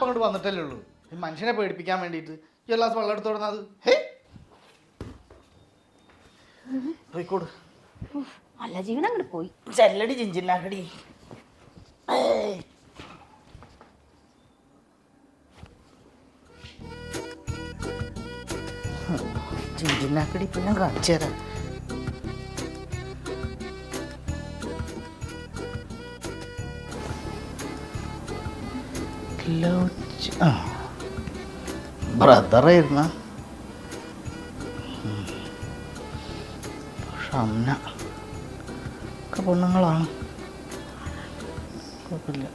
അങ്ങോട്ട് വന്നിട്ടല്ലേ ഉള്ളൂ. ഈ മനുഷ്യനെ പേടിപ്പിക്കാൻ വേണ്ടിയിട്ട് ഈ ഗ്ലാസ് വെള്ളം എടുത്തോടുന്നത്. ഹേ പോയിക്കോട്. നല്ല ജീവൻ അങ്ങോട്ട് പോയി. ചെല്ലടി ജിഞ്ചിനാക്കടി. ജിഞ്ചിനാക്കടി ഇപ്പൊ ഞാൻ കാണിച്ചു തരാം. ബ്രദറായിരുന്ന പക്ഷെ അന്ന ഒക്കെ പെണ്ണുങ്ങളാണ്. കുഴപ്പമില്ല.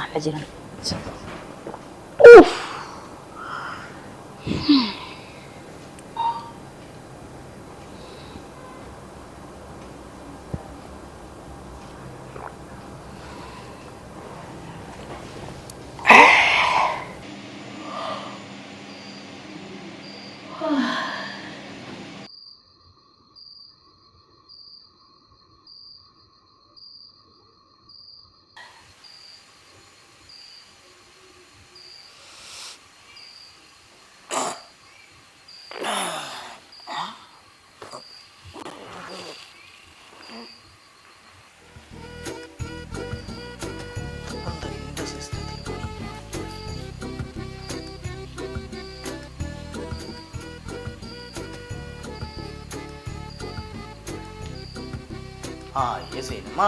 നല്ല ജീവൻ. സിനിമ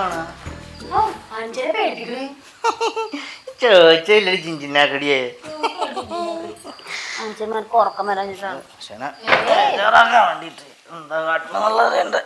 ചോദിച്ചില്ലേ ജിഞ്ചിനാക്കടിയെ. മനുഷ്യന്മാർക്ക് ഉറക്കം വരാൻ വേണ്ടിട്ട് എന്താ കാട്ടണമെന്നുള്ളത് ഉണ്ട്.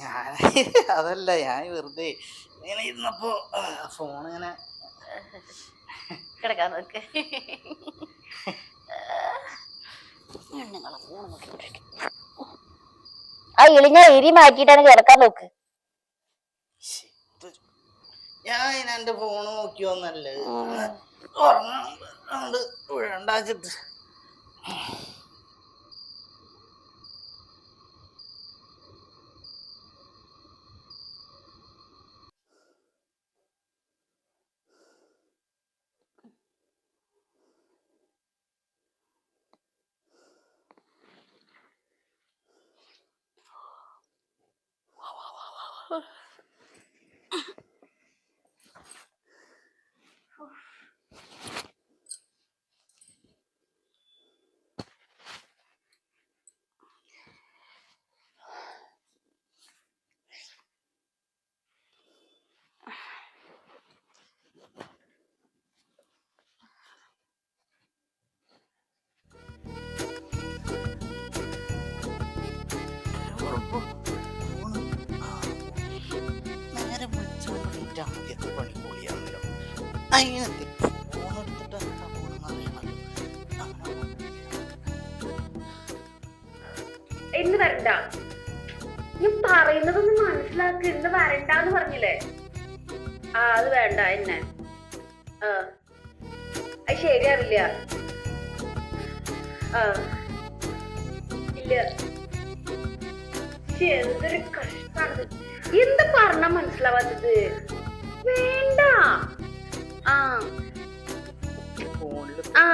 ഞാൻ അതല്ല, ഞാൻ വെറുതെ ഇങ്ങനെ ഇരുന്നപ്പോ ഫോൺ ഇങ്ങനെ കിടക്കാൻ നോക്ക്. പെണ്ണുങ്ങളെ ഫോൺ നോക്കിക്കൊണ്ടിരിക്കും. ആ ഇളിഞ്ഞ എരി മാറ്റിയിട്ടാണ് കിടക്കാൻ നോക്ക്. ഞാൻ എന്റെ ഫോണ് നോക്കിയോന്നല്ലേ ഉറങ്ങാണ്ട് വീഴണ്ടാച്ചിട്ട്. നേരെ വിളിച്ചോണ്ടിട്ട് ആദ്യത്തെ പണി പൊളിയാണല്ലോ. അതിനെത്തി ഫോൺ എടുത്തിട്ട് എന്താ പോണെന്ന് അറിയണല്ലോ. എന്ന് വരണ്ട, ഞാൻ പറയുന്നതൊന്ന് മനസ്സിലാക്കി. ഇന്ന് വരണ്ടാന്ന് പറഞ്ഞില്ലേ? ആ അത് വേണ്ട എന്നെ. അത് ശരിയാവില്ല. ഇല്ല, എന്തൊരു കഷ്ടാണത്. എന്ത് പറഞ്ഞാ മനസ്സിലാവാത്തത്? വേണ്ട. ആ ആ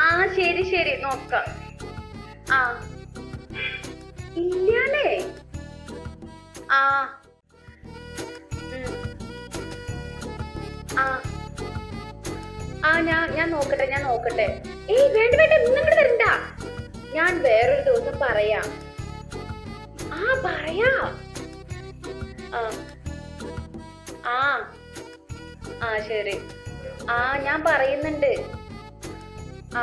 ആ ശരി ശരി നോക്കാം. ആ ഇല്ലാലേ. ആ ആ ആ ഞാൻ നോക്കട്ടെ. ഏയ് വേണ്ട വേണ്ട, നിങ്ങൾ വരണ്ട. ഞാൻ വേറൊരു ദിവസം പറയാം. ആ പറയാ. ആ ആ ആ ശരി. ആ ഞാൻ പറയുന്നുണ്ട്. ആ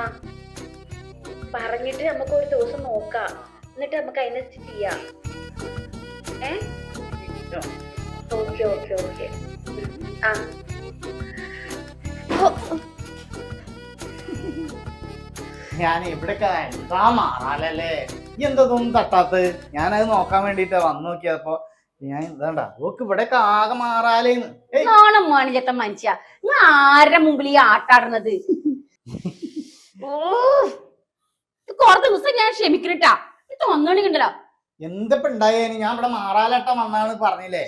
പറഞ്ഞിട്ട് നമുക്ക് ഒരു ദിവസം നോക്കാം. എന്നിട്ട് നമുക്ക് അതിനനുസരിച്ച് ചെയ്യാം. Okay okay okay. ആ ഞാൻ ഇവിടെയൊക്കെ എന്താ മാറാലല്ലേ, എന്തതൊന്നും തട്ടാത്ത. ഞാനത് നോക്കാൻ വേണ്ടിട്ടാ വന്നു നോക്കിയപ്പോ ഞാൻ ഇതണ്ട ഓക്ക് ഇവിടെയൊക്കെ ആകെ മാറാലേന്ന്. നാണം മാണിജത്ത മനുഷ്യ, ഞാൻ ആരുടെ മുമ്പിൽ ഈ ആട്ടാടുന്നത്? കൊറേ ദിവസം ഞാൻ ക്ഷമിക്കണട്ടാ. തോന്നണിണ്ടല്ലോ എന്തപ്പോ ഉണ്ടായേന്? ഞാൻ ഇവിടെ മാറാലട്ട വന്നാണ് പറഞ്ഞില്ലേ.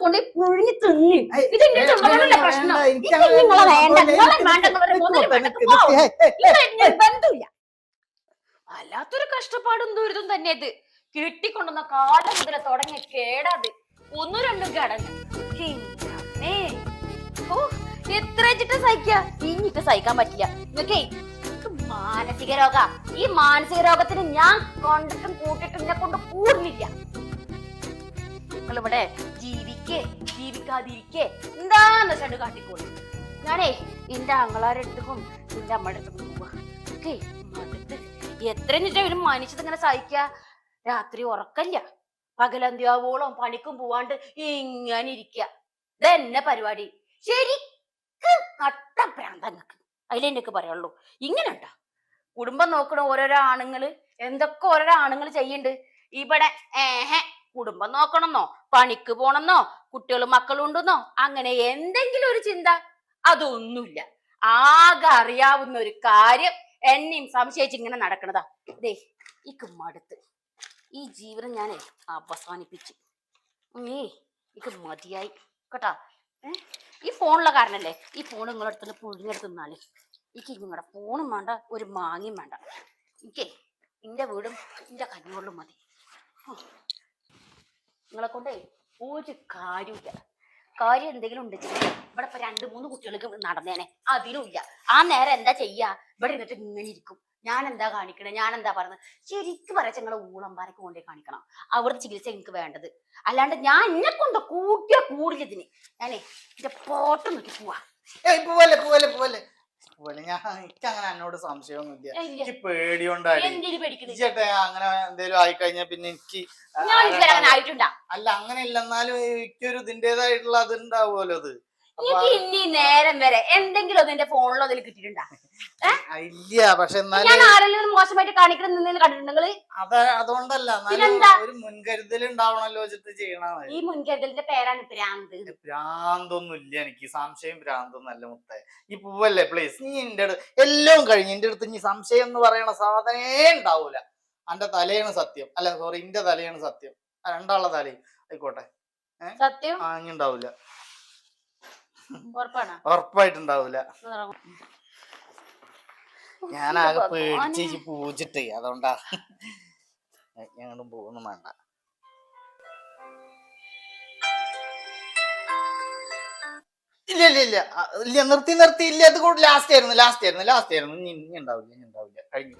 കൊണ്ട് പുഴുങ്ങി തിന്നി. ഇതിന്റെ ചുമതലയുള്ള പ്രശ്നം. നിങ്ങളെ വേണ്ട, നിങ്ങളെ വേണ്ട, ബന്ധമില്ല. വല്ലാത്തൊരു കഷ്ടപ്പാടും ദുരിതം തന്നെ ഇത്. കിട്ടിക്കൊണ്ടുവന്ന കാലം മുതലേ തുടങ്ങിയ കേടാത്. ഒന്നും രണ്ടും കേടല്ല. എത്ര വെച്ചിട്ട് സഹിക്കാ? ഇനിയിട്ട് സഹിക്കാൻ പറ്റില്ല. നിങ്ങക്കേ മാനസിക രോഗ. ഈ മാനസിക രോഗത്തിന് ഞാൻ കൊണ്ടിട്ടും കൂട്ടിട്ടും എന്നെ കൊണ്ട് കൂടുന്നില്ല. നിങ്ങളിവിടെ ജീവിക്കാതിരിക്കേ എന്താന്ന് വെച്ചാണ്ട് കാട്ടിക്കോളി. ഞാനേ എന്റെ ആങ്ങളാരുടെ അടുത്തും എന്റെ അമ്മയുടെ അടുത്തും പോവാ. മടുത്ത് എത്ര ഒരു മനുഷ്യത് ഇങ്ങനെ സഹിക്ക. രാത്രി ഉറക്കല്ല, പകലന്ത്യാവോളം പണിക്കും പോവാണ്ട് ഇങ്ങനെ ഇരിക്ക. ഇതെന്നെ പരിപാടി. ശരിക്കും നട്ട പ്രാന്തങ്ങൾക്ക്. അതിലെന്നൊക്കെ പറയുള്ളൂ. ഇങ്ങനെ ഉണ്ടാ കുടുംബം നോക്കണ ഓരോരോ ആണുങ്ങള് എന്തൊക്കെ ഓരോരോ ആണുങ്ങൾ ചെയ്യണ്ട്. ഇവിടെ കുടുംബം നോക്കണമെന്നോ പണിക്ക് പോണമെന്നോ കുട്ടികളും മക്കളും ഉണ്ടെന്നോ അങ്ങനെ എന്തെങ്കിലും ഒരു ചിന്ത അതൊന്നുമില്ല. ആകെ അറിയാവുന്ന ഒരു കാര്യം എന്നെയും സംശയിച്ച് ഇങ്ങനെ നടക്കണതാ. ദേ ഇക്ക് മടുത്ത്. ഈ ജീവിതം ഞാൻ അവസാനിപ്പിച്ച്. ഇക്ക് മതിയായി കേട്ടാ. ഈ ഫോണുള്ള കാരണല്ലേ. ഈ ഫോൺ നിങ്ങളുടെ അടുത്തുള്ള പുഴുങ്ങിയെടുത്ത് നിന്നാല് എനിക്ക് നിങ്ങളുടെ ഫോണും വേണ്ട, ഒരു മാങ്ങയും വേണ്ട. എനിക്കേ എന്റെ വീടും എന്റെ കഞ്ഞുകൊള്ളും മതി. നിങ്ങളെ കൊണ്ടേ ഒരു കാര്യമില്ല. കാര്യം എന്തെങ്കിലും ഉണ്ടെങ്കിൽ ഇവിടെ ഇപ്പൊ 2-3 കുട്ടികൾക്ക് നടന്നേനെ. അതിനും ഇല്ല. ആ നേരം എന്താ ചെയ്യാ? ഇവിടെ ഇരുന്നിട്ട് ഇങ്ങനെ ഇരിക്കും. ഞാൻ എന്താ കാണിക്കണേ? ഞാൻ എന്താ പറയുന്നത്? ശരിക്കും പറയാ നിങ്ങളെ ഊളമ്പാരൊക്കെ കൊണ്ടേ കാണിക്കണം. അവിടുത്തെ ചികിത്സ എനിക്ക് വേണ്ടത്. അല്ലാണ്ട് ഞാൻ എന്നെ കൊണ്ട് കൂട്ടിയ കൂടുതലിതിന് ഞാനേ എന്റെ പോട്ടം നോക്കി പോവാ. പോലെ എനിക്ക് അങ്ങനെ എന്നോട് സംശയമൊന്നുമില്ല. ഇല്ല. എനിക്ക് പേടിയോണ്ടാടി. എന്തിനു പേടിക്കണേ? ചേട്ടാ അങ്ങനെ എന്തേലും ആയിക്കഴിഞ്ഞാ പിന്നെ എനിക്ക് ഞാൻ ഇതുവരെ അങ്ങനെ ആയിട്ടുണ്ടാ? അല്ല അങ്ങനെ ഇല്ല, എന്നാലും എനിക്കൊരു ഇതിൻ്റെതായിട്ടുള്ള അത് ഉണ്ടാവുമല്ലോ. അത് എനിക്ക് ഇനി നേരം വരെ എന്തെങ്കിലും അതിന്റെ ഫോണിലോ അതിൽ കിട്ടിയിട്ടുണ്ടാ? ഇല്ല. പക്ഷെ എന്നാലും ഞാൻ ആരെങ്കിലും മോശമായിട്ട് കാണിക്കണം കണ്ടിട്ടുണ്ടെങ്കിൽ അതുകൊണ്ടല്ല, പിന്നെന്താ? എന്നാലും ഒരു മുൻകരുതൽ ഉണ്ടാവണല്ലോ വെച്ചിട്ട് ചെയ്യണത്. ഈ മുൻകരുതലിന്റെ പേരാണ് ഭ്രാന്ത്. ഭ്രാന്തൊന്നും ഇല്ല എനിക്ക്. സംശയം ഭ്രാന്തൊന്നും അല്ല മുത്തേ. ഈ പൂവല്ലേ പ്ലീസ്, നീ എന്റെ അടുത്ത് എല്ലാം കഴിഞ്ഞ് എന്റെ അടുത്ത് ഇനി സംശയം എന്ന് പറയണ സാധനേ ഉണ്ടാവൂല. എന്റെ തലയാണ് സത്യം. അല്ല സോറി, എന്റെ തലയാണ് സത്യം. രണ്ടാളുടെ തലയും ആയിക്കോട്ടെ. സത്യം ഇനി ഉണ്ടാവൂല. ഉറപ്പാണ്? ഉറപ്പായിട്ടുണ്ടാവൂല. ഞാനാകെ പേടിച്ച് പൂജിട്ടേ, അതുകൊണ്ടാ. ഞങ്ങളും പോകുന്നു വേണ്ട. ഇല്ല ഇല്ല ഇല്ല ഇല്ല, നിർത്തി ഇല്ല. അത് ലാസ്റ്റ് ആയിരുന്നു. ഇനി ഉണ്ടാവില്ല കഴിഞ്ഞു.